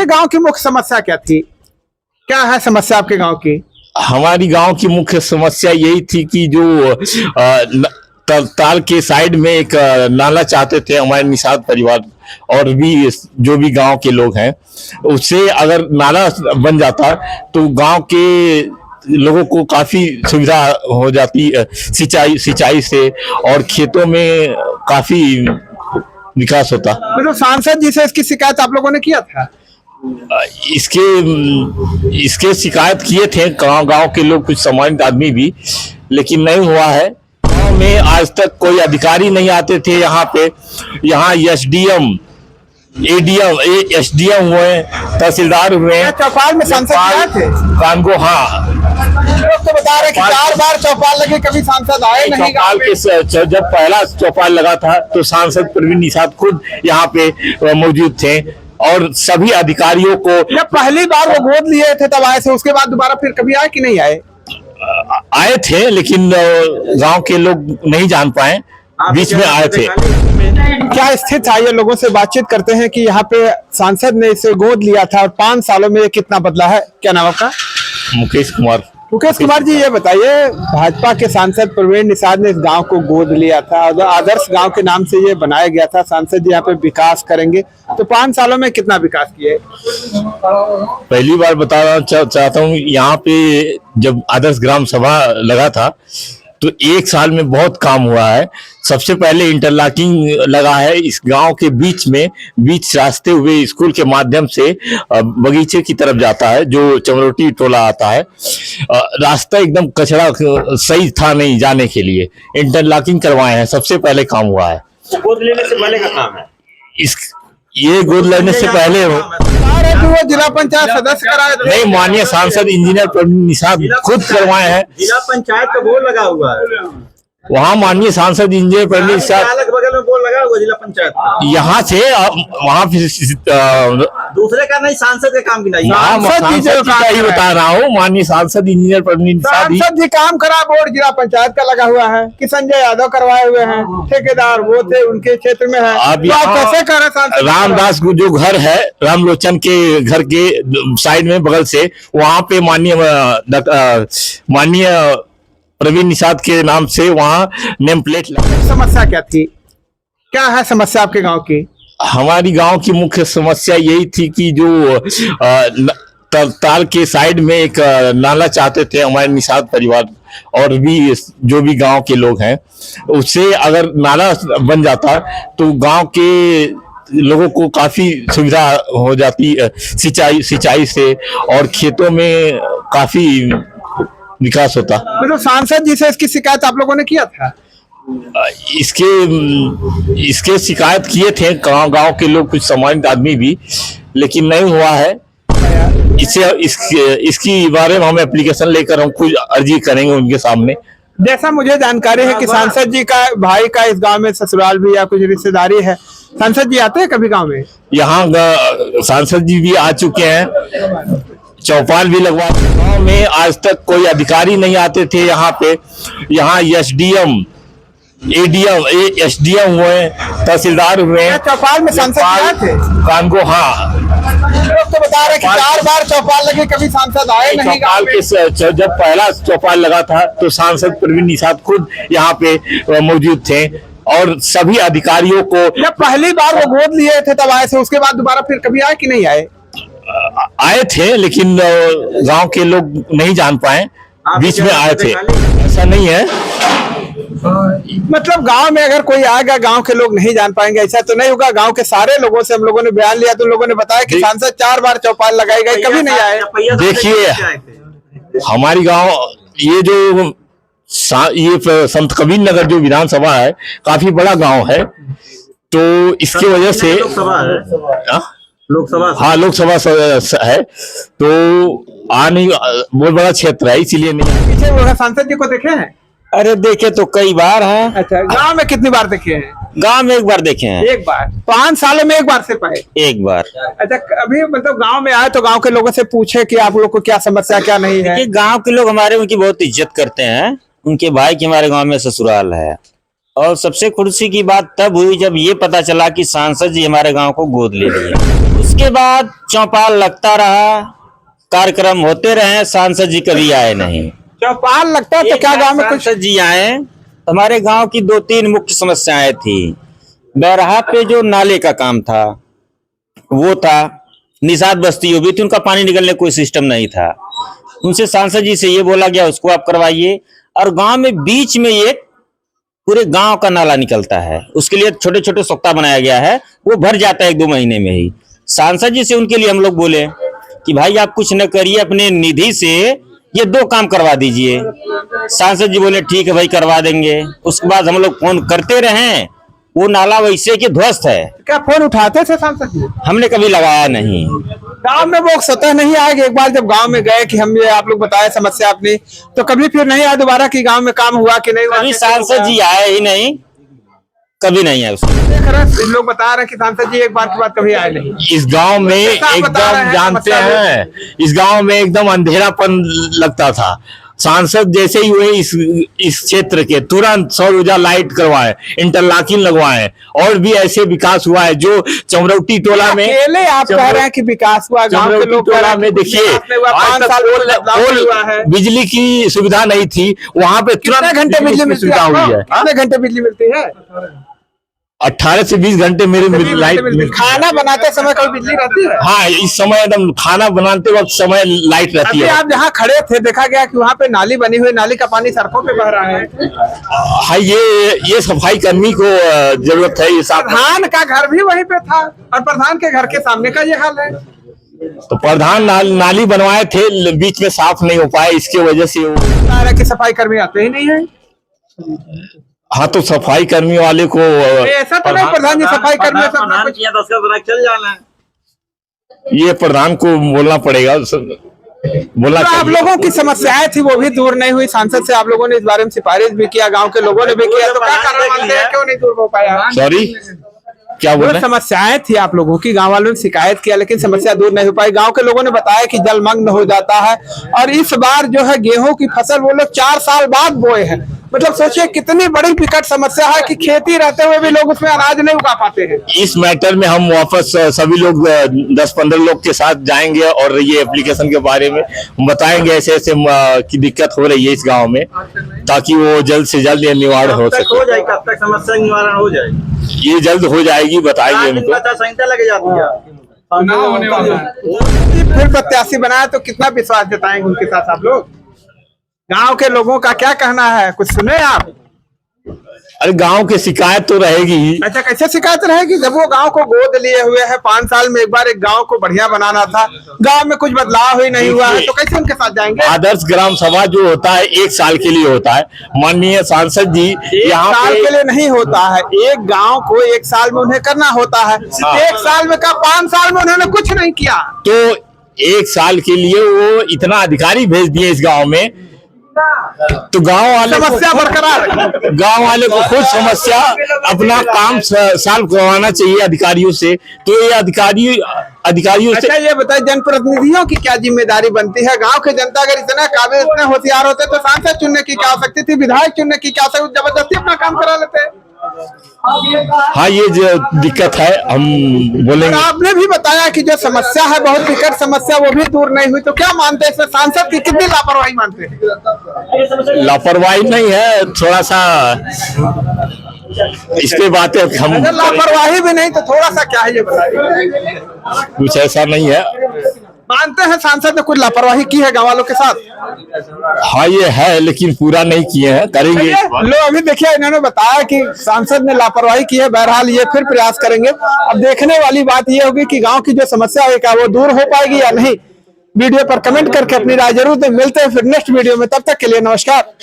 आपके गांव की मुख्य समस्या क्या थी? क्या है समस्या आपके गांव की? हमारी गांव की मुख्य समस्या यही थी कि जो ताल के साइड में एक नाला चाहते थे हमारे निषाद परिवार और भी जो भी गांव के लोग हैं, उससे अगर नाला बन जाता तो गांव के लोगों को काफी सुविधा हो जाती सिंचाई से, और खेतों में काफी विकास होता। मतलब सांसद जी से इसकी शिकायत आप लोगों ने किया था? इसके शिकायत किए थे गांव के लोग, कुछ सम्मानित आदमी भी, लेकिन नहीं हुआ है। गांव में आज तक कोई अधिकारी नहीं आते थे यहाँ पे। यहाँ एसडीएम हुए, तहसीलदार हुए। चौपाल में सांसद आए थे कानगो, हाँ। लोग तो बता रहे कि 4 बार चौपाल लगे, कभी सांसद आए नहीं। चौपाल के जब पहला चौपाल लगा था तो सांसद प्रवीण निषाद खुद यहाँ पे मौजूद थे, और सभी अधिकारियों को। जब पहली बार वो गोद लिए थे तब आए थे, उसके बाद दोबारा फिर कभी आए कि नहीं आए? आए थे, लेकिन गांव के लोग नहीं जान पाए, बीच में आए थे। क्या स्थिति आइए लोगों से बातचीत करते हैं कि यहाँ पे सांसद ने इसे गोद लिया था और 5 सालों में कितना बदला है। क्या नाम आपका? मुकेश कुमार जी, ये बताइए, भाजपा के सांसद प्रवीण निषाद ने इस गांव को गोद लिया था और आदर्श गांव के नाम से ये बनाया गया था। सांसद जी यहाँ पे विकास करेंगे, तो 5 सालों में कितना विकास किए? पहली बार बताना चाहता हूँ, यहाँ पे जब आदर्श ग्राम सभा लगा था तो 1 साल में बहुत काम हुआ है। सबसे पहले इंटरलॉकिंग लगा है इस गांव के बीच रास्ते हुए स्कूल के माध्यम से बगीचे की तरफ जाता है, जो चमरोटी टोला आता है। रास्ता एकदम कचरा सही था नहीं जाने के लिए, इंटरलॉकिंग करवाए हैं, सबसे पहले काम हुआ है। गोद लेने से पहले का काम है ये गोद लेने से पहले वो जिला पंचायत सदस्य कराए थे। नहीं, माननीय सांसद इंजीनियर प्रवीण निषाद खुद करवाए हैं। जिला पंचायत का बोर्ड लगा हुआ है वहाँ, माननीय सांसद इंजीनियर प्रवीण निषाद बगल में बोर्ड लगा हुआ जिला पंचायत का। यहाँ से वहाँ दूसरे का नहीं, सांसद का काम की नहीं। सांसद जी का ही बता रहा हूँ, माननीय सांसद इंजीनियर प्रवीण निषाद सांसद जी काम करा, बोर्ड जिला पंचायत का लगा हुआ है कि संजय यादव करवाए हुए हैं, ठेकेदार वो थे, उनके क्षेत्र में है। अब तो आप कैसे कर रहे सांसद? रामदास जो घर है, रामलोचन के घर के साइड में बगल से, वहाँ पे माननीय प्रवीण निषाद के नाम से वहाँ नेम प्लेट लगा। समस्या क्या थी? क्या है समस्या आपके गांव की? हमारी गांव की मुख्य समस्या यही थी कि जो ताल के साइड में एक नाला चाहते थे हमारे निषाद परिवार और भी जो भी गांव के लोग हैं, उससे अगर नाला बन जाता तो गांव के लोगों को काफी सुविधा हो जाती सिंचाई से, और खेतों में काफी विकास होता। मतलब सांसद जी से इसकी शिकायत आप लोगों ने किया था? इसके शिकायत किए थे गांव के लोग, कुछ सम्मानित आदमी भी, लेकिन नहीं हुआ है। इसकी बारे में हम एप्लीकेशन लेकर हम कुछ अर्जी करेंगे उनके सामने। जैसा मुझे जानकारी है कि सांसद जी का भाई का इस गांव में ससुराल भी या कुछ रिश्तेदारी है। सांसद जी आते हैं कभी गांव में? यहाँ सांसद जी भी आ चुके हैं, चौपाल भी लगवा। गांव में आज तक कोई अधिकारी नहीं आते थे यहाँ पे। यहाँ एसडीएम हुए, तहसीलदार हुए। चौपाल में सांसद आए थे? कानगो, हाँ। लोग तो बता रहे कि 4 बार चौपाल लगे, कभी सांसद आए नहीं। चौपाल के जब पहला चौपाल लगा था तो सांसद प्रवीण निषाद खुद यहाँ पे मौजूद थे, और सभी अधिकारियों को। जब पहली बार वो गोद लिए थे तब आए थे, उसके बाद दोबारा फिर कभी आए कि नहीं आए? आए थे, लेकिन गांव के लोग नहीं जान पाए, बीच में आए थे। ऐसा नहीं है, मतलब गांव में अगर कोई आएगा गांव के लोग नहीं जान पाएंगे, ऐसा तो नहीं होगा। गांव के सारे लोगों से हम लोगों ने बयान लिया तो लोगों ने बताया कि सांसद 4 बार चौपाल लगाई गई, कभी नहीं आए। देखिए, हमारी गांव ये संत कबीर नगर जो विधानसभा है, काफी बड़ा गांव है, तो इसकी वजह से लोकसभा है, तो आने बहुत बड़ा क्षेत्र है, इसीलिए नहीं। पीछे सांसद जी को देखे हैं? अरे देखे तो कई बार हैं। अच्छा, गांव में कितनी बार देखे हैं? गांव में 1 बार देखे हैं। 1 बार? 5 सालों में 1 बार से पाए? 1 बार। अच्छा, अभी मतलब गांव में आए तो गांव के लोगों से पूछे कि आप लोग को क्या समस्या क्या नहीं है? गांव के लोग हमारे उनकी बहुत इज्जत करते हैं। उनके भाई की हमारे गांव में ससुराल है, और सबसे खुशी की बात तब हुई जब ये पता चला कि सांसद जी हमारे गांव को गोद ले लिए। उसके बाद चौपाल लगता रहा, कार्यक्रम होते रहे, सांसद जी कभी आए नहीं। चौपाल लगता है तो क्या गांव में कुछ सांसद जी आए, हमारे गांव की 2-3 मुख्य समस्याएं थी। बैरहा पे जो नाले का काम था वो था, निषाद बस्ती भी थी, उनका पानी निकलने कोई सिस्टम नहीं था। उनसे सांसद जी से ये बोला गया उसको आप करवाइए। और गांव में बीच में एक पूरे गांव का नाला निकलता है, उसके लिए छोटे छोटे सोख्ता बनाया गया है, वो भर जाता है 1-2 महीने में ही। सांसद जी से उनके लिए हम लोग बोले कि भाई आप कुछ न करिए, अपने निधि से ये 2 काम करवा दीजिए। सांसद जी बोले ठीक है भाई करवा देंगे। उसके बाद हम लोग फोन करते रहे, वो नाला वैसे कि ध्वस्त है। क्या फोन उठाते थे सांसद जी? हमने कभी लगाया नहीं। गांव में वो स्वतः नहीं आएंगे। एक बार जब गांव में गए कि हम ये आप लोग बताए समस्या अपनी, तो कभी फिर नहीं आया दोबारा कि गांव में काम हुआ कि नहीं हुआ? कभी सांसद जी आए ही नहीं, कभी नहीं आए। देख रहे हैं, लोग बता रहे हैं कि सांसद जी एक बार के बाद कभी आए नहीं। इस गांव में एकदम जानते हैं, इस गांव में एकदम अंधेरापन लगता था। सांसद जैसे ही हुए इस क्षेत्र के, तुरंत सौर ऊर्जा लाइट करवाए, इंटरलॉकिंग लगवाए, और भी ऐसे विकास हुआ है जो चमरौटी टोला में। अकेले आप कह रहे हैं कि विकास हुआ, गांव के लोग टोला में देखिए 5 साल हुआ है, बिजली की सुविधा नहीं थी, वहां पे कितने घंटे बिजली मिलती है? कितने घंटे बिजली मिलती है? 18 से 20 घंटे मेरे लाइट। खाना बनाते समय कभी बिजली रहती है? हाँ, इस समय एकदम खाना बनाते वक्त समय लाइट रहती अभी है। आप जहाँ खड़े थे देखा गया कि वहाँ पे नाली बनी हुई, नाली का पानी सड़कों पे बह रहा है। हाँ, ये सफाई कर्मी को जरूरत है। ये प्रधान का घर भी वहीं पे था और प्रधान के घर के सामने का ये हाल है। तो प्रधान नाली बनवाए थे, बीच में साफ नहीं हो पाए, इसके वजह से वो कि सफाई कर्मी आते ही नहीं है। हाँ, तो सफाई कर्मी वाले को ऐसा तो नहीं प्रधान जी सफाई कर्मी प्रधान किया तो उसका बना चल जाना है। ये प्रधान को बोलना पड़ेगा, बोलना तो आप लोगों की समस्याएं थी वो भी दूर नहीं हुई। सांसद से आप लोगों ने इस बारे में सिफारिश भी किया, गांव के लोगों ने भी किया, तो क्या कारण मानते हैं क्यों नहीं दूर हो पाया? सॉरी, क्या बोल रहे हैं? समस्याएं थी आप लोगों की, गांव वालों ने शिकायत किया लेकिन समस्या दूर नहीं हो पाई। गांव के लोगों ने बताया कि जलमग्न हो जाता है, और इस बार जो है गेहूं की फसल वो लोग 4 साल बाद बोए हैं। मतलब सोचिए कितनी बड़ी विकट समस्या है कि खेती रहते हुए भी लोग उसमें अनाज नहीं उगा पाते हैं। इस मैटर में हम वापस सभी लोग 10-15 लोग के साथ जाएंगे और ये एप्लीकेशन के बारे में बताएंगे, ऐसे ऐसे की दिक्कत हो रही है इस गांव में, ताकि वो जल्द से जल्द ये निवारण हो सके। हो जाए, कब तक समस्या निवारण हो जाए? ये जल्द हो जाएगी, बताएंगे उनको। संहिता लग जाती है। फिर प्रत्याशी बनाया तो कितना विश्वास जताएंगे उनके साथ आप लोग? गांव के लोगों का क्या कहना है, कुछ सुने आप? अरे गांव की शिकायत तो रहेगी ही। अच्छा, कैसे शिकायत रहेगी जब वो गांव को गोद लिए हुए है? 5 साल में एक बार एक गांव को बढ़िया बनाना था, गांव में कुछ बदलाव ही नहीं हुआ है, तो कैसे उनके साथ जाएंगे? आदर्श ग्राम सभा जो होता है 1 साल के लिए होता है। माननीय सांसद जी, 1 साल के लिए नहीं होता है, एक गांव को 1 साल में उन्हें करना होता है। 1 साल में का 5 साल में उन्होंने कुछ नहीं किया, तो 1 साल के लिए वो इतना अधिकारी भेज दिए इस गांव में, तो गांव वाले समस्या बरकरार। गांव वाले को खुद समस्या अपना काम सॉल्व करवाना चाहिए अधिकारियों से। तो ये अधिकारियों से। अच्छा, ये बताइए जनप्रतिनिधियों की क्या जिम्मेदारी बनती है? गांव के जनता अगर इतना काबिल, इतने होशियार होते तो सांसद चुनने की क्या आवश्यकता थी, विधायक चुनने की क्या आवश्यकता, जबरदस्ती अपना काम करा लेते। हाँ, ये जो दिक्कत है हम बोलेंगे। आपने भी बताया कि जो समस्या है बहुत विकट समस्या, वो भी दूर नहीं हुई, तो क्या मानते हैं इसमें सांसद की कितनी लापरवाही मानते हैं? लापरवाही नहीं है, थोड़ा सा इस पे बातें हम। अगर लापरवाही भी नहीं तो थोड़ा सा क्या है ये बताइए? कुछ ऐसा नहीं है। मानते हैं सांसद ने कुछ लापरवाही की है गाँव वालों के साथ? हाँ, ये है, लेकिन पूरा नहीं किए हैं, करेंगे। लो अभी देखिए, इन्होंने बताया कि सांसद ने लापरवाही की है, बहरहाल ये फिर प्रयास करेंगे। अब देखने वाली बात ये होगी कि गांव की जो समस्या है क्या वो दूर हो पाएगी या नहीं। वीडियो पर कमेंट करके अपनी राय जरूर दें। मिलते हैं फिर नेक्स्ट वीडियो में, तब तक के लिए नमस्कार।